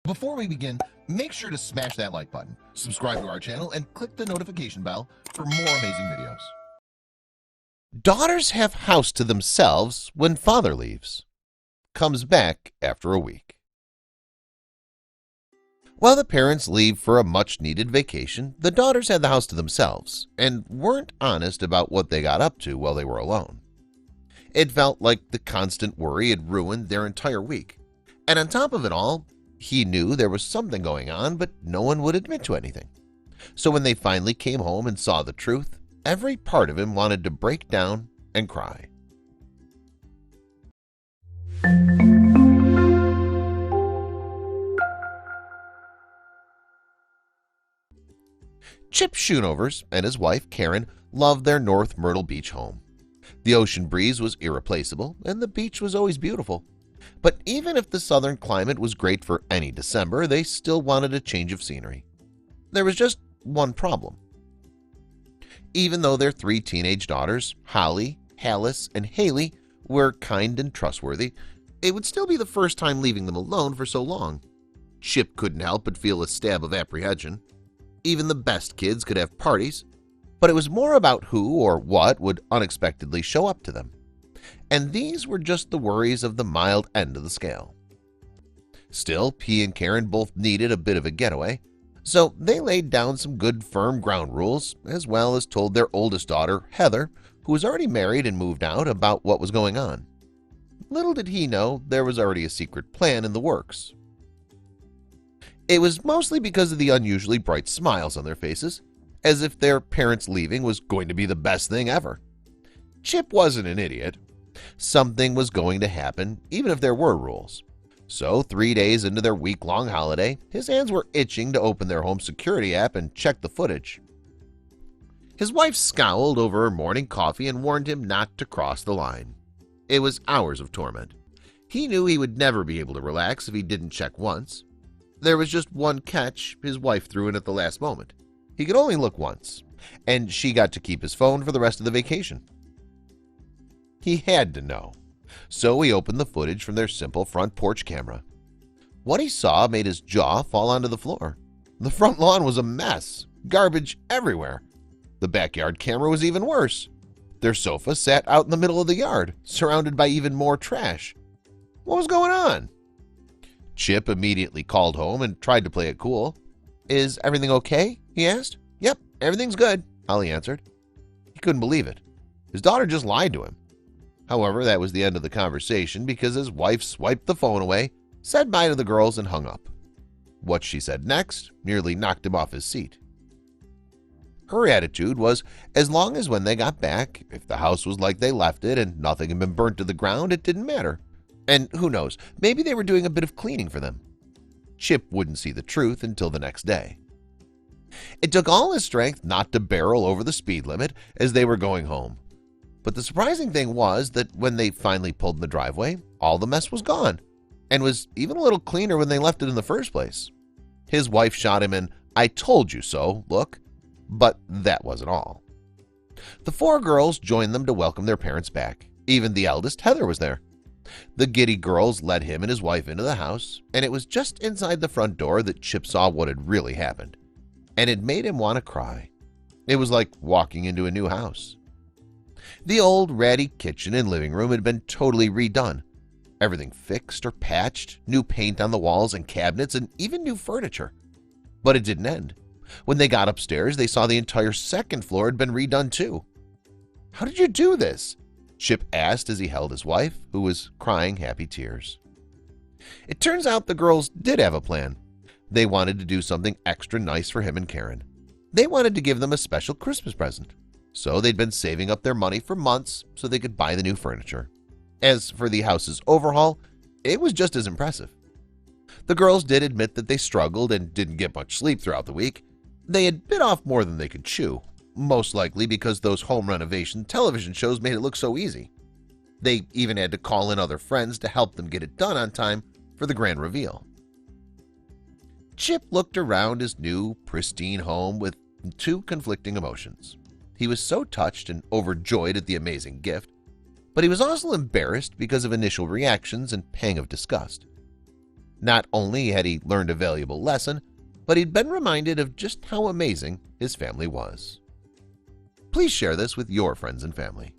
Before we begin, make sure to smash that like button, subscribe to our channel, and click the notification bell for more amazing videos. Daughters have house to themselves when father leaves. Comes back after a week. While the parents leave for a much-needed vacation, the daughters had the house to themselves and weren't honest about what they got up to while they were alone. It felt like the constant worry had ruined their entire week. And on top of it all, he knew there was something going on, but no one would admit to anything. So when they finally came home and saw the truth, every part of him wanted to break down and cry. Chip Schoonovers and his wife Karen loved their North Myrtle Beach home. The ocean breeze was irreplaceable and the beach was always beautiful. But even if the southern climate was great for any December, they still wanted a change of scenery. There was just one problem. Even though their three teenage daughters, Holly, Hallis, and Haley, were kind and trustworthy, it would still be the first time leaving them alone for so long. Chip couldn't help but feel a stab of apprehension. Even the best kids could have parties, but it was more about who or what would unexpectedly show up to them. And these were just the worries of the mild end of the scale. Still, he and Karen both needed a bit of a getaway, so they laid down some good firm ground rules, as well as told their oldest daughter, Heather, who was already married and moved out, about what was going on. Little did he know there was already a secret plan in the works. It was mostly because of the unusually bright smiles on their faces, as if their parents leaving was going to be the best thing ever. Chip wasn't an idiot. Something was going to happen, even if there were rules. So 3 days into their week-long holiday, his hands were itching to open their home security app and check the footage. His wife scowled over her morning coffee and warned him not to cross the line. It was hours of torment. He knew he would never be able to relax if he didn't check once. There was just one catch his wife threw in at the last moment. He could only look once, and she got to keep his phone for the rest of the vacation. He had to know, so he opened the footage from their simple front porch camera. What he saw made his jaw fall onto the floor. The front lawn was a mess, garbage everywhere. The backyard camera was even worse. Their sofa sat out in the middle of the yard, surrounded by even more trash. What was going on? Chip immediately called home and tried to play it cool. "Is everything okay?" he asked. "Yep, everything's good," Holly answered. He couldn't believe it. His daughter just lied to him. However, that was the end of the conversation because his wife swiped the phone away, said bye to the girls, and hung up. What she said next nearly knocked him off his seat. Her attitude was, as long as when they got back, if the house was like they left it and nothing had been burnt to the ground, it didn't matter. And who knows, maybe they were doing a bit of cleaning for them. Chip wouldn't see the truth until the next day. It took all his strength not to barrel over the speed limit as they were going home. But the surprising thing was that when they finally pulled in the driveway, all the mess was gone, and was even a little cleaner when they left it in the first place. His wife shot him an "I told you so" look, but that wasn't all. The four girls joined them to welcome their parents back. Even the eldest, Heather, was there. The giddy girls led him and his wife into the house, and it was just inside the front door that Chip saw what had really happened, and it made him want to cry. It was like walking into a new house. The old ratty kitchen and living room had been totally redone. Everything fixed or patched, new paint on the walls and cabinets, and even new furniture. But it didn't end. When they got upstairs, they saw the entire second floor had been redone too. "How did you do this?" Chip asked as he held his wife, who was crying happy tears. It turns out the girls did have a plan. They wanted to do something extra nice for him and Karen. They wanted to give them a special Christmas present. So they'd been saving up their money for months so they could buy the new furniture. As for the house's overhaul, it was just as impressive. The girls did admit that they struggled and didn't get much sleep throughout the week. They had bit off more than they could chew, most likely because those home renovation television shows made it look so easy. They even had to call in other friends to help them get it done on time for the grand reveal. Chip looked around his new, pristine home with two conflicting emotions. He was so touched and overjoyed at the amazing gift, but he was also embarrassed because of initial reactions and pang of disgust. Not only had he learned a valuable lesson, but he'd been reminded of just how amazing his family was. Please share this with your friends and family.